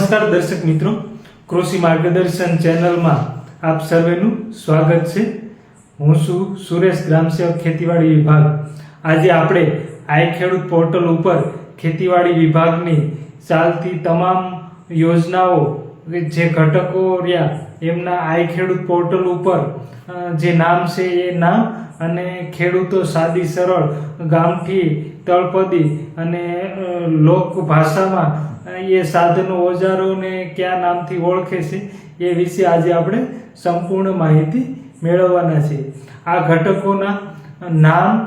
નમસ્કાર દર્શક મિત્રો, કૃષિ માર્ગદર્શન ચેનલમાં આપ સર્વેનું સ્વાગત છે। હું છું સુરેશ, ગ્રામસેવક ખેતીવાડી વિભાગ। આજે આપણે આઈ ખેડૂત પોર્ટલ ઉપર ખેતીવાડી વિભાગની ચાલતી તમામ યોજનાઓ જે ઘટકો રહ્યા એમના આઈ ખેડૂત પોર્ટલ ઉપર જે નામ છે એ નામ અને ખેડૂતો સાદી સરળ ગામઠી તળપદી અને લોક ભાષામાં એ સાધનો ઓજારોને કયા નામથી ઓળખે છે એ વિશે આજે આપણે સંપૂર્ણ માહિતી મેળવવાના છે। આ ઘટકોના નામ,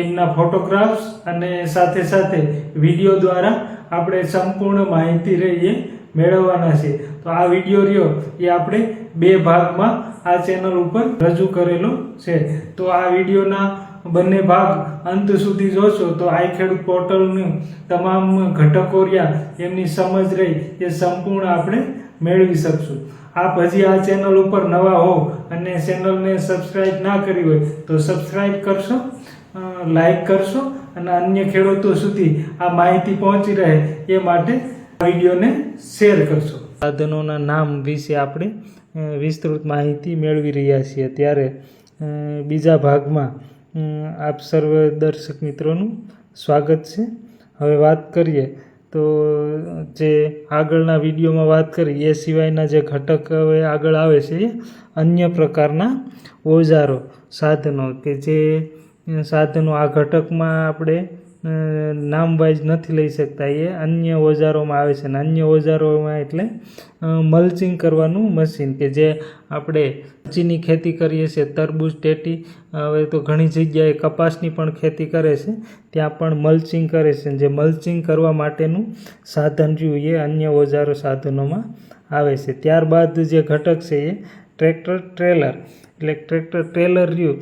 એમના ફોટોગ્રાફ્સ અને સાથે સાથે વિડીયો દ્વારા આપણે સંપૂર્ણ માહિતી રહી એ મેળવવાના છે। તો આ વિડીયો રહ્યો એ આપણે બે ભાગમાં આ ચેનલ ઉપર રજૂ કરેલો છે। તો આ વિડીયોના બંને ભાગ અંત સુધી જોશો તો આઈ ખેડૂત પોર્ટલનું તમામ ઘટકો રહ્યા એમની સમજ રહી એ સંપૂર્ણ આપણે મેળવી શકશું। આપ હજી આ ચેનલ ઉપર નવા હો અને ચેનલને સબસ્ક્રાઇબ ના કરી હોય તો સબસ્ક્રાઇબ કરશો, લાઈક કરશો અને અન્ય ખેડૂતો સુધી આ માહિતી પહોંચી રહે એ માટે વિડીયોને શેર કરશો। સાધનોના નામ વિશે આપણે વિસ્તૃત માહિતી મેળવી રહ્યા છીએ, ત્યારે બીજા ભાગમાં આપ સર્વ દર્શક મિત્રોનું સ્વાગત છે। હવે વાત કરીએ તો જે આગળના વિડીયોમાં વાત કરી એ સિવાયના જે ઘટક હવે આગળ આવે છે એ અન્ય પ્રકારના ઓજારો સાધનો, કે જે સાધનો આ ઘટકમાં આપણે નામ વાઇઝ નથી લઈ શકતા, એ અન્ય ઓજારોમાં આવે છે। અને અન્ય ઓજારોમાં એટલે મલ્ચિંગ કરવાનું મશીન, કે જે આપણે મરચીની ખેતી કરીએ છીએ, તરબૂચ, ટેટી, હવે તો ઘણી જગ્યાએ કપાસની પણ ખેતી કરે છે, ત્યાં પણ મલ્ચિંગ કરે છે। જે મલ્ચિંગ કરવા માટેનું સાધન રહ્યું એ અન્ય ઓજારો સાધનોમાં આવે છે। ત્યારબાદ જે ઘટક છે એ ટ્રેક્ટર ટ્રેલર, એટલે ટ્રેક્ટર ટ્રેલર રહ્યું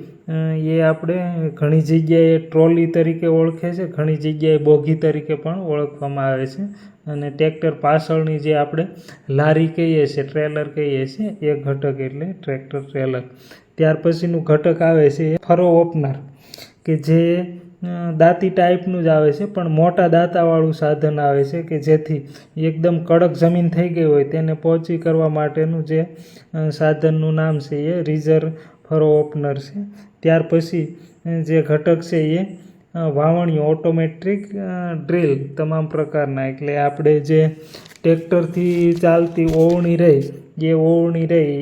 એ આપણે ઘણી જગ્યાએ ટ્રોલી તરીકે ઓળખે છે, ઘણી જગ્યાએ બોગી તરીકે પણ ઓળખવામાં આવે છે। અને ટ્રેક્ટર પાછળની જે આપણે લારી કહીએ છીએ, ટ્રેલર કહીએ છીએ, એ ઘટક એટલે ટ્રેક્ટર ટ્રેલર। ત્યાર પછીનું ઘટક આવે છે એ ફરો ઓપનર, કે જે દાંતી ટાઈપનું જ આવે છે પણ મોટા દાંતાવાળું સાધન આવે છે, કે જેથી એકદમ કડક જમીન થઈ ગઈ હોય તેને પહોંચી કરવા માટેનું જે સાધનનું નામ છે એ રીઝર ફરો ઓપનર છે। ત્યાર પછી જે ઘટક છે એ વાવણીઓ, ઓટોમેટિક ડ્રીલ તમામ પ્રકારના, એટલે આપણે જે ટ્રેક્ટરથી ચાલતી ઓવણી રહી એ ઓવણી રહી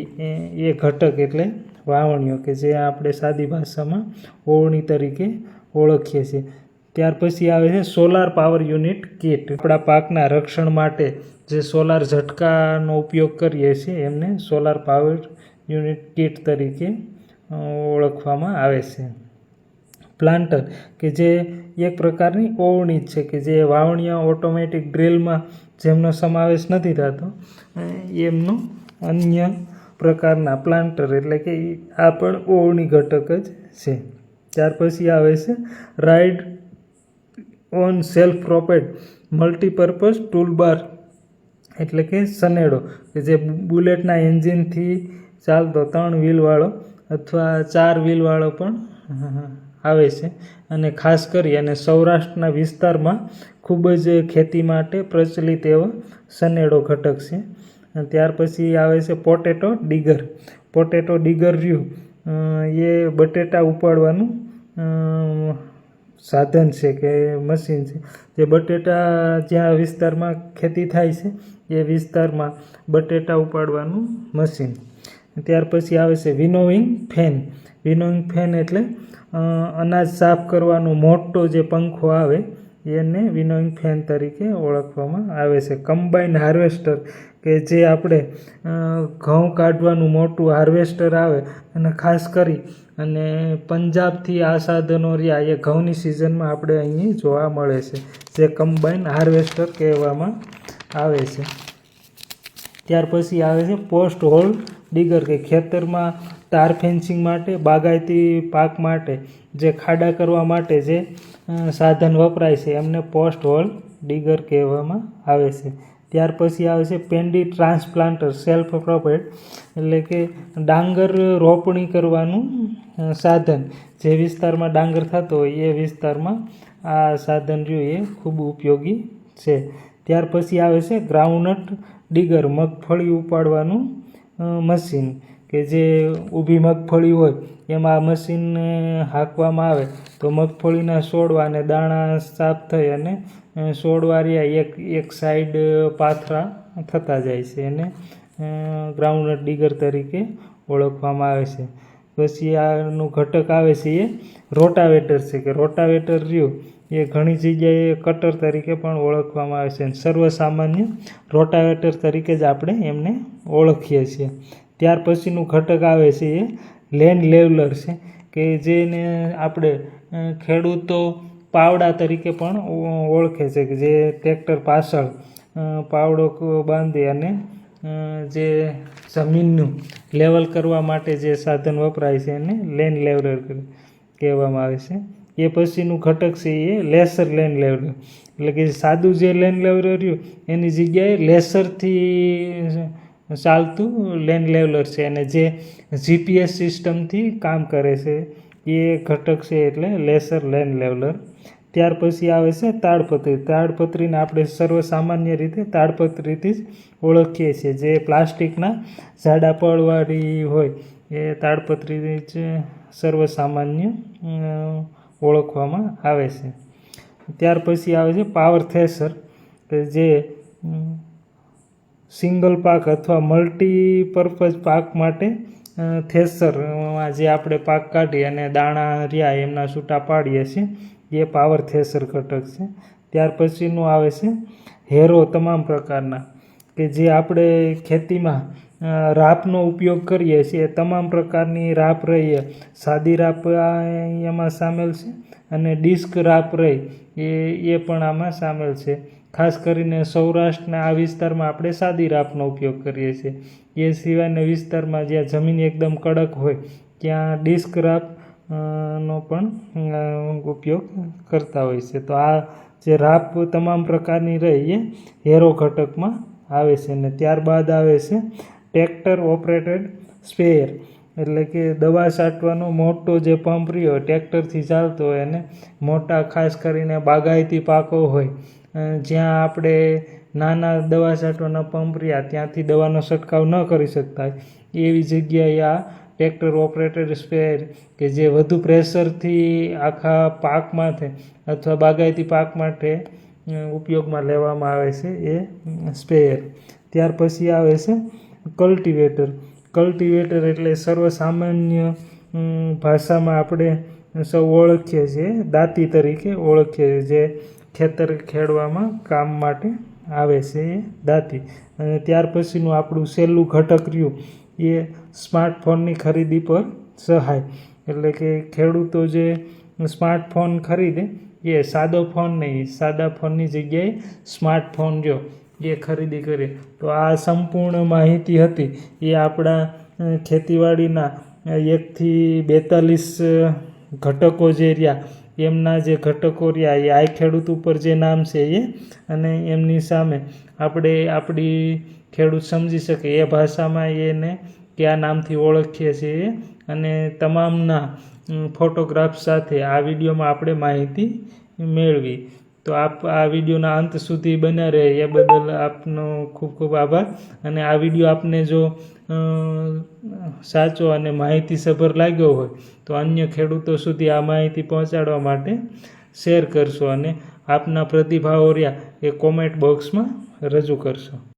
એ ઘટક એટલે વાવણીઓ, કે જે આપણે સાદી ભાષામાં ઓવણી તરીકે ઓળખીએ છીએ। ત્યાર પછી આવે છે સોલાર પાવર યુનિટ કિટ, આપણા પાકના રક્ષણ માટે જે સોલાર ઝટકાનો ઉપયોગ કરીએ છીએ એમને સોલાર પાવર યુનિટ કિટ તરીકે ઓળખવામાં આવે છે। પ્લાન્ટર, કે જે એક પ્રકારની ઓવણી જ છે, કે જે વાવણીયા ઓટોમેટિક ડ્રીલમાં જેમનો સમાવેશ નથી થતો એમનું અન્ય પ્રકારના પ્લાન્ટર, એટલે કે આ પણ ઓવણી ઘટક જ છે। ત્યાર પછી આવે છે ride own self propelled multipurpose toolbar, એટલે કે સનેડો, કે જે બુલેટના એન્જિનથી ચાલતો 3 વ્હીલવાળો અથવા 4 વ્હીલવાળો પણ આવે છે। અને ખાસ કરી અને સૌરાષ્ટ્રના વિસ્તારમાં ખૂબ જ ખેતી માટે પ્રચલિત એવો સનેડો ઘટક છે। ત્યાર પછી આવે છે પોટેટો ડિગર। પોટેટો ડિગર રહ્યું એ બટેટા ઉપાડવાનું સાધન છે કે મશીન છે, જે બટેટા જ્યાં વિસ્તારમાં ખેતી થાય છે એ વિસ્તારમાં બટેટા ઉપાડવાનું મશીન। ત્યાર પછી આવે છે વિનોવિંગ ફેન। વિનોવિંગ ફેન એટલે અનાજ સાફ કરવાનો મોટો જે પંખો આવે એને વિનોવિંગ ફેન તરીકે ઓળખવામાં આવે છે। કમ્બાઇન હાર્વેસ્ટર, કે જે આપણે ઘઉં કાઢવાનું મોટું હાર્વેસ્ટર આવે અને ખાસ કરી અને પંજાબથી આ સાધનો રહ્યા એ ઘઉંની સિઝનમાં આપણે અહીં જોવા મળે છે, જે કમ્બાઇન હાર્વેસ્ટર કહેવામાં આવે છે। ત્યાર પછી આવે છે પોસ્ટ હોલ ડિગર, કે ખેતરમાં તાર ફેન્સિંગ માટે, બાગાયતી પાક માટે જે ખાડા કરવા માટે જે સાધન વપરાય છે એમને પોસ્ટ હોલ ડિગર કહેવામાં આવે છે। ત્યાર પછી આવે છે પેન્ડી ટ્રાન્સપ્લાન્ટર સેલ્ફ પ્રોપેડ, એટલે કે ડાંગર રોપણી કરવાનું સાધન, જે વિસ્તારમાં ડાંગર થતો હોય એ વિસ્તારમાં આ સાધન રહ્યું એ ખૂબ ઉપયોગી છે। ત્યાર પછી આવે છે ગ્રાઉન્ડનટ ડિગર, મગફળી ઉપાડવાનું મશીન, કે જે ઊભી મગફળી હોય એમાં આ મશીનને હાંકવામાં આવે તો મગફળીના છોડવા અને દાણા સાફ થઈ અને છોડવા રહ્યા એક સાઈડ પાથરા થતા જાય છે. એને ગ્રાઉન્ડનટ ડિગર તરીકે ઓળખવામાં આવે છે. પછી આનું ઘટક આવે છે એ રોટાવેટર છે, કે રોટાવેટર રહ્યું એ ઘણી જગ્યાએ કટર તરીકે પણ ઓળખવામાં આવે છે. સર્વસામાન્ય રોટાવેટર તરીકે જ આપણે એમને ઓળખીએ છીએ. ત્યાર પછીનું ઘટક આવે છે એ લેન્ડ લેવલર છે, કે જેને આપણે ખેડૂતો પાવડા તરીકે પણ ઓળખે છે, કે જે ટ્રેક્ટર પાછળ પાવડો બાંધી અને જે જમીનનું લેવલ કરવા માટે જે સાધન વપરાય છે એને લેન્ડ લેવલર કહેવામાં આવે છે. એ પછીનું ઘટક છે એ લેસર લેન્ડ લેવલર, એટલે કે સાદું જે લેન્ડ લેવલર રહ્યું એની જગ્યાએ લેસરથી ચાલતું લેન્ડ લેવલર છે, અને જે જીપીએસ સિસ્ટમથી કામ કરે છે એ ઘટક છે એટલે લેસર લેન્ડ લેવલર. ત્યાર પછી આવે છે તાડપત્રી. તાડપત્રીને આપણે સર્વસામાન્ય રીતે તાડપત્રીથી જ ઓળખીએ છીએ. જે પ્લાસ્ટિકના જાડા પડવાળી હોય એ તાડપત્રી જ સર્વસામાન્ય ઓળખવામાં આવે છે. ત્યાર પછી આવે છે પાવર થ્રેશર, કે જે સિંગલ પાક અથવા મલ્ટીપર્પઝ પાક માટે થ્રેશરમાં જે આપણે પાક કાઢી અને દાણા રહ્યા એમના છૂટા પાડીએ છીએ એ પાવર થ્રેશર ઘટક છે. ત્યાર પછીનું આવે છે હેરો તમામ પ્રકારના, કે જે આપણે ખેતીમાં રાપનો ઉપયોગ કરીએ છીએ. તમામ પ્રકારની રાપ રહીએ, સાદી રાપ એમાં સામેલ છે અને ડિસ્ક રાપ રહી એ પણ આમાં સામેલ છે. ખાસ કરીને સૌરાષ્ટ્રના આ વિસ્તારમાં આપણે સાદી રાપનો ઉપયોગ કરીએ છીએ. એ સિવાયના વિસ્તારમાં જ્યાં જમીન એકદમ કડક હોય ત્યાં ડિસ્ક રાપ નો પણ ઉપયોગ કરતા હોય છે. તો આ જે રાપ તમામ પ્રકારની રહી એ હેરો ઘટકમાં આવે છે. અને ત્યારબાદ આવે છે ટ્રેક્ટર ઓપરેટેડ સ્પ્રેયર, એટલે કે દવા છાંટવાનો મોટો જે પંપ રહ્યો ટ્રેક્ટરથી ચાલતો હોય, અને મોટા ખાસ કરીને બાગાયતી પાકો હોય જ્યાં આપણે નાના દવા છાંટવાના પંપ રહ્યા ત્યાંથી દવાનો છંટકાવ ન કરી શકતા એવી જગ્યાએ આ ટ્રેક્ટર ઓપરેટેડ સ્પ્રેયર, કે જે વધુ પ્રેશરથી આખા પાક માટે અથવા બાગાયતી પાક માટે ઉપયોગમાં લેવામાં આવે છે એ સ્પ્રેયર. ત્યાર પછી આવે છે કલ્ટિવેટર. કલ્ટિવેટર એટલે સર્વસામાન્ય ભાષામાં આપણે સૌ ઓળખીએ છીએ દાંતી તરીકે ઓળખીએ છીએ, જે ખેતર ખેડવામાં કામ માટે આવે છે એ દાંતી. અને ત્યાર પછીનું આપણું છેલ્લું ઘટક રહ્યું એ સ્માર્ટફોનની ખરીદી પર સહાય, એટલે કે ખેડૂતો જે સ્માર્ટફોન ખરીદે એ સાદો ફોન નહીં, સાદા ફોનની જગ્યાએ સ્માર્ટફોન જો એ ખરીદી કરે. તો આ સંપૂર્ણ માહિતી હતી એ આપણા ખેતીવાડીના 1થી 42 ઘટકો જે રહ્યા એમના જે ઘટકો રહ્યા એ આઈ ખેડૂત ઉપર જે નામ છે એ, અને એમની સામે આપણે આપણી ખેડૂત સમજી શકે એ ભાષામાં એને કયા નામથી ઓળખીએ છીએ, અને તમામના ફોટોગ્રાફ સાથે આ વિડીયોમાં આપણે માહિતી મેળવી. તો આપ આ વિડીયોના અંત સુધી બન્યા રહે એ બદલ આપનો ખૂબ ખૂબ આભાર. અને આ વિડીયો આપને જો સાચો અને માહિતીસભર લાગ્યો હોય તો અન્ય ખેડૂતો સુધી આ માહિતી પહોંચાડવા માટે શેર કરશો, અને આપના પ્રતિભાવો રહ્યા એ કોમેન્ટ બોક્સમાં રજૂ કરશો.